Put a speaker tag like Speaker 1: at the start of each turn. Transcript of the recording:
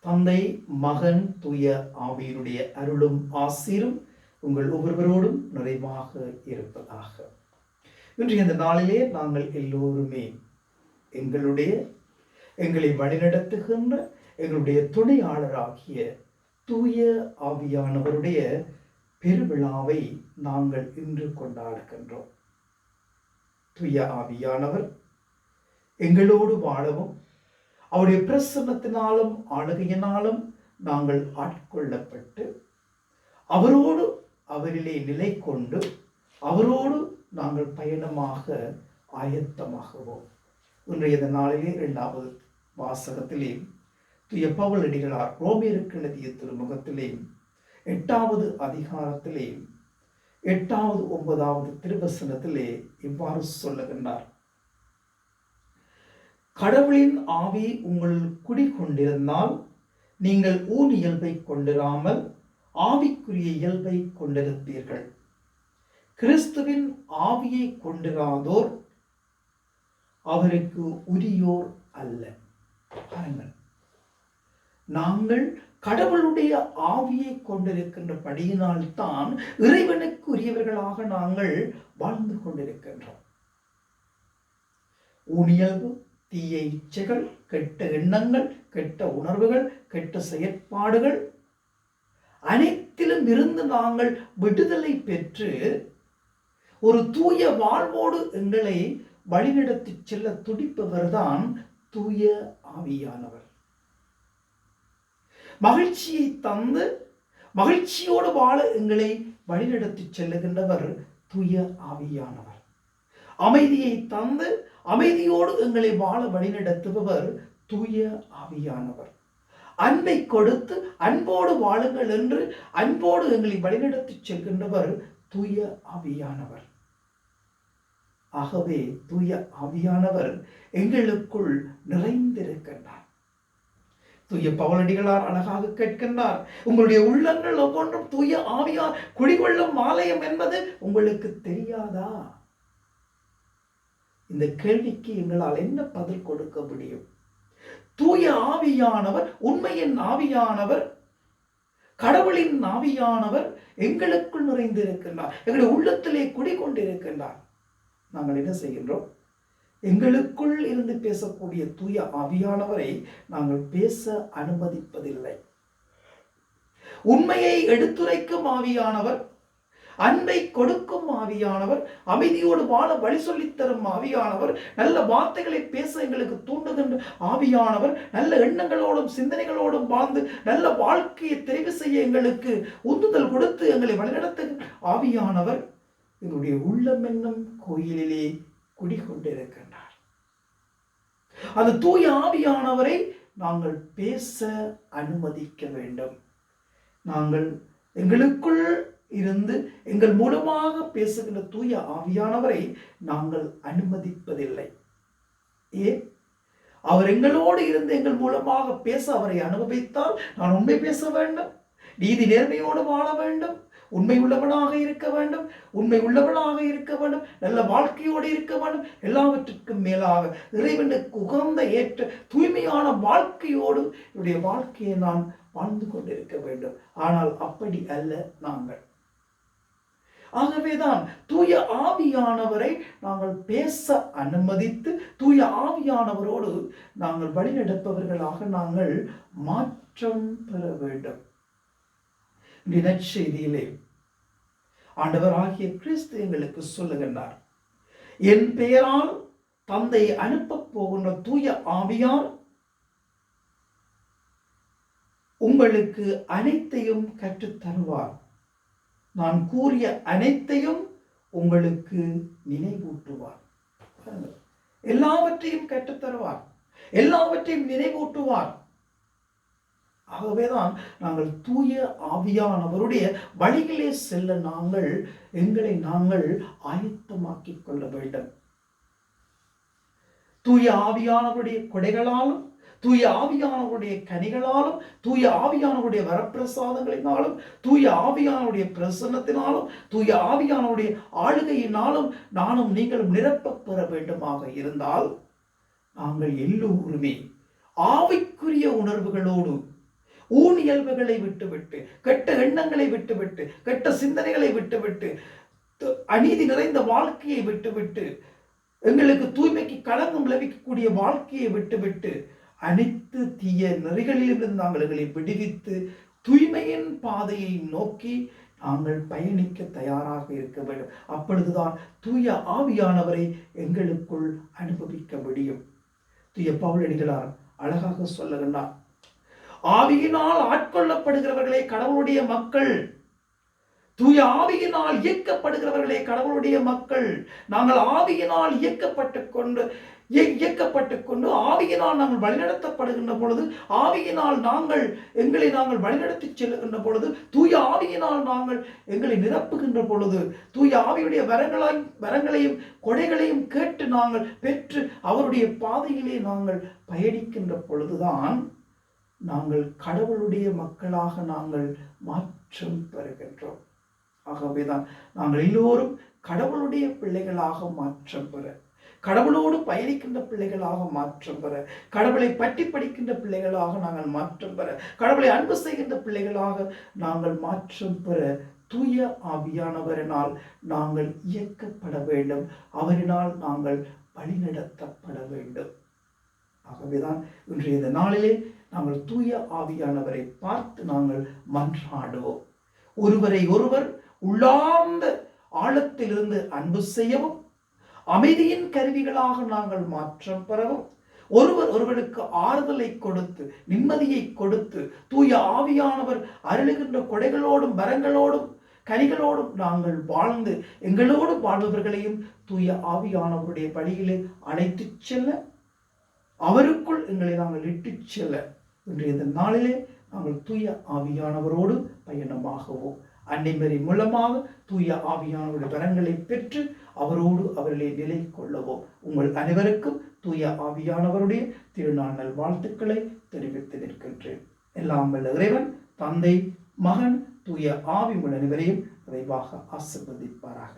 Speaker 1: தந்தை, மகன், தூய ஆவியினுடைய அருளும் ஆசீரும் உங்கள் ஒவ்வொருவரோடும் நிறைவாக இருப்பதாக. இன்றைய இந்த நாளிலே நாங்கள் எல்லோருமே எங்களை வழிநடத்துகின்ற எங்களுடைய துணையாளராகிய தூய ஆவியானவருடைய பெருவிழாவை நாங்கள் இன்று கொண்டாடுகின்றோம். தூய ஆவியானவர் எங்களோடு வாழவும் அவருடைய பிரசன்னத்தினாலும் ஆளுகையினாலும் நாங்கள் ஆட்கொள்ளப்பட்டு அவரிலே நிலை கொண்டு அவரோடு நாங்கள் பயணமாக ஆயத்தமாகுவோம். இன்றைய நாளிலே 2வது வாசகத்திலே தூய பவுலடிகளார் ரோமியருக்கு எழுதிய திருமுகத்திலே 8வது அதிகாரத்திலே 8வது 9வது திருவசனத்திலே இவ்வாறு சொல்லுகின்றார். கடவுளின் ஆவி உங்கள் குடிகொண்டிருந்தால் நீங்கள் ஊன் இயல்பை கொண்டிராமல் ஆவிக்குரிய இயல்பை கொண்டிருப்பீர்கள். கிறிஸ்துவின் ஆவியை கொண்டிராதோர் அவருக்கு உரியோர் அல்ல. நாங்கள் கடவுளுடைய ஆவியை கொண்டிருக்கின்றபடியினால் தான் இறைவனுக்கு உரியவர்களாக நாங்கள் வாழ்ந்து கொண்டிருக்கின்றோம். ஊனியல்பு, தீய இச்சைகள், கெட்ட எண்ணங்கள், கெட்ட உணர்வுகள், கெட்ட செயற்பாடுகள் அனைத்திலும் இருந்து நாங்கள் விடுதலை பெற்று ஒரு தூய வாழ்வோடு எங்களை வழிநடத்தி செல்ல துடிப்பவர்தான் தூய ஆவியானவர். மகிழ்ச்சியை தந்து மகிழ்ச்சியோடு வாழ எங்களை வழிநடத்தி செல்லுகின்றவர் தூய ஆவியானவர். அமைதியை தந்து அமைதியோடு எங்களை வாழ வழிநடத்துபவர் தூய ஆவியானவர். அன்பை கொடுத்து அன்போடு வாழுங்கள் என்று அன்போடு எங்களை வழிநடத்தி செல்கின்றவர் தூய ஆவியானவர். ஆகவே தூய ஆவியானவர் எங்களுக்குள் நிறைந்திருக்கின்றார். தூய பவுலடிகளார் அழகாக கேட்கின்றார், உங்களுடைய உள்ளங்கள் ஒவ்வொன்றும் தூய ஆவியார் குடிகொள்ளும் ஆலயம் என்பது உங்களுக்கு தெரியாதா? இந்த கேள்விக்கு எங்களால் என்ன பதில் கொடுக்க முடியும்? தூய ஆவியானவர், உண்மையின் ஆவியானவர், கடவுளின் ஆவியானவர் எங்களுக்குள் நிறைந்திருக்கின்றார், எங்களுடைய உள்ளத்திலே குடிகொண்டிருக்கின்றார். நாங்கள் என்ன செய்கின்றோம்? எங்களுக்குள் இருந்து பேசக்கூடிய தூய ஆவியானவரை நாங்கள் பேச அனுமதிப்பதில்லை. உண்மையை எடுத்துரைக்கும் ஆவியானவர், அன்பை கொடுக்கும் ஆவியானவர், அமைதியோடு வாழ வழி சொல்லித்தரும் ஆவியானவர், நல்ல வார்த்தைகளை பேச எங்களுக்கு தூண்டுகின்ற ஆவியானவர், நல்ல எண்ணங்களோடும் சிந்தனைகளோடும் வாழ்ந்து நல்ல வாழ்க்கையை தெரிவு செய்ய எங்களுக்கு உந்துதல் கொடுத்து எங்களை வழிநடத்துகின்ற ஆவியானவர் எங்களுடைய உள்ளம் என்னும் கோயிலிலே குடிகொண்டிருக்கின்றார். அந்த தூய ஆவியானவரை நாங்கள் பேச அனுமதிக்க வேண்டும். நாங்கள் எங்களுக்குள் இருந்து எங்கள் மூலமாக பேசுகின்ற தூய ஆவியானவரை நாங்கள் அனுமதிப்பதில்லை. ஏன்? அவர் எங்களோடு இருந்து எங்கள் மூலமாக பேச அவரை அனுபவித்தால் நான் உண்மை பேச வேண்டும், நீதி நேர்மையோடு வாழ வேண்டும், உண்மை உள்ளவனாக இருக்க வேண்டும், நல்ல வாழ்க்கையோடு இருக்க வேண்டும். எல்லாவற்றிற்கும் மேலாக இறைவனுக்கு உகந்த ஏற்ற தூய்மையான வாழ்க்கையோடு என்னுடைய வாழ்க்கையை நான் வாழ்ந்து கொண்டிருக்க வேண்டும். ஆனால் அப்படி அல்ல நாங்கள். ஆகவேதான் தூய ஆவியானவரை நாங்கள் பேச அனுமதித்து தூய ஆவியானவரோடு நாங்கள் வழிநடப்பவர்களாக நாங்கள் மாற்றம் பெற வேண்டும். நற்செய்தியிலே ஆண்டவராகிய கிறிஸ்து எங்களுக்கு சொல்லுகின்றார், என் பெயரால் தந்தை அனுப்ப போகின்ற தூய ஆவியார் உங்களுக்கு அனைத்தையும் கற்றுத் தருவார், நான் கூறிய அனைத்தையும் உங்களுக்கு நினைவூட்டுவார். எல்லாவற்றையும் கற்றுத் தருவார், எல்லாவற்றையும் நினைவூட்டுவார். ஆகவேதான் நாங்கள் தூய ஆவியானவருடைய வழிகளே செல்ல எங்களை நாங்கள் ஆயத்தமாக்கிக் கொள்ள வேண்டும். தூய ஆவியானவருடைய கொடைகளாலும் தூய ஆவியானவருடைய கனிகளாலும் தூய ஆவியானவருடைய வரப்பிரசாதங்களினாலும் தூய ஆவியானவருடைய பிரசன்னத்தினாலும் தூய ஆவியானவருடைய ஆளுகையினாலும் நானும் நீங்களும் நிரப்ப பெற வேண்டுமாக இருந்தால் நாங்கள் எல்லோருமே ஆவிக்குரிய உணர்வுகளோடு ஊனியல்புகளை விட்டுவிட்டு, கெட்ட எண்ணங்களை விட்டுவிட்டு, கெட்ட சிந்தனைகளை விட்டுவிட்டு, அநீதி நிறைந்த வாழ்க்கையை விட்டுவிட்டு, எங்களுக்கு தூய்மைக்கு களங்கம் விளைவிக்கக்கூடிய வாழ்க்கையை விட்டுவிட்டு, அனைத்து தீய நெறிகளிலிருந்து நாங்கள் எங்களை விடுவித்து தூய்மையின் பாதையை நோக்கி நாங்கள் பயணிக்க தயாராக இருக்க வேண்டும். அப்பொழுதுதான் தூய ஆவியானவரை எங்களுக்குள் அனுபவிக்க முடியும். தூய பவுலடிகளார் அழகாக சொல்லுகின்றார், ஆவியினால் ஆட்கொள்ளப்படுகிறவர்களே கடவுளுடைய மக்கள். தூய ஆவியினால் இயக்கப்படுகிறவர்களே கடவுளுடைய மக்கள். நாங்கள் ஆவியினால் இயக்கப்பட்டு கொண்டு ஆவியினால் நாங்கள் வழிநடத்தப்படுகின்ற பொழுது, ஆவியினால் எங்களை நாங்கள் வழிநடத்தி செல்லுகின்ற பொழுது, தூய ஆவியினால் நாங்கள் எங்களை நிரப்புகின்ற பொழுது, தூய ஆவியுடைய வரங்களையும் கொடைகளையும் கேட்டு நாங்கள் பெற்று அவருடைய பாதையிலே நாங்கள் பயணிக்கின்ற பொழுதுதான் நாங்கள் கடவுளுடைய மக்களாக நாங்கள் மாற்றம் பெறுகின்றோம். ஆகவேதான் நாங்கள் எல்லோரும் கடவுளுடைய பிள்ளைகளாக மாற்றம் பெற, கடவுளோடு பயணிக்கின்ற பிள்ளைகளாக மாற்றம் பெற, கடவுளை பற்றி படிக்கின்ற பிள்ளைகளாக நாங்கள் மாற்றம் பெற, கடவுளை அன்பு செய்கின்ற பிள்ளைகளாக நாங்கள் மாற்றம் பெற தூய ஆவியானவரினால் நாங்கள் இயக்கப்பட வேண்டும். அவரினால் நாங்கள் வழிநடத்தப்பட வேண்டும். ஆகவேதான் இன்றைய நாளிலே நாங்கள் தூய ஆவியானவரை பார்த்து நாங்கள் மன்றாடுவோம். ஒருவரை ஒருவர் உள்ளார்ந்த ஆழத்திலிருந்து அன்பு செய்யவும், அமைதியின் கருவிகளாக நாங்கள் மாற்றம் பெறவும், ஒருவருக்கு ஆறுதலை கொடுத்து நிம்மதியை கொடுத்து தூய ஆவியானவர் அருளுகின்ற கொடைகளோடும் வரங்களோடும் கனிகளோடும் நாங்கள் வாழ்ந்து எங்களோடு வாழ்பவர்களையும் தூய ஆவியானவருடைய வழியிலே அழைத்து செல்ல, அவருக்குள் எங்களை நாங்கள் இட்டுச் செல்ல இன்றைய நாளிலே நாங்கள் தூய ஆவியானவரோடு பயணமாகவும், அன்னை மரி மூலமாக தூய ஆவியானவருடைய வரங்களை பெற்று அவரோடு அவர்களை நிலை கொள்ளவும் உங்கள் அனைவருக்கும் தூய ஆவியானவருடைய திருநாள் வாழ்த்துக்களை தெரிவித்து நிற்கின்றேன். எல்லாம் வல்ல இறைவன் தந்தை, மகன், தூய ஆவி உள்ள அனைவரையும் விரைவாக ஆசீர்வதிப்பாராக.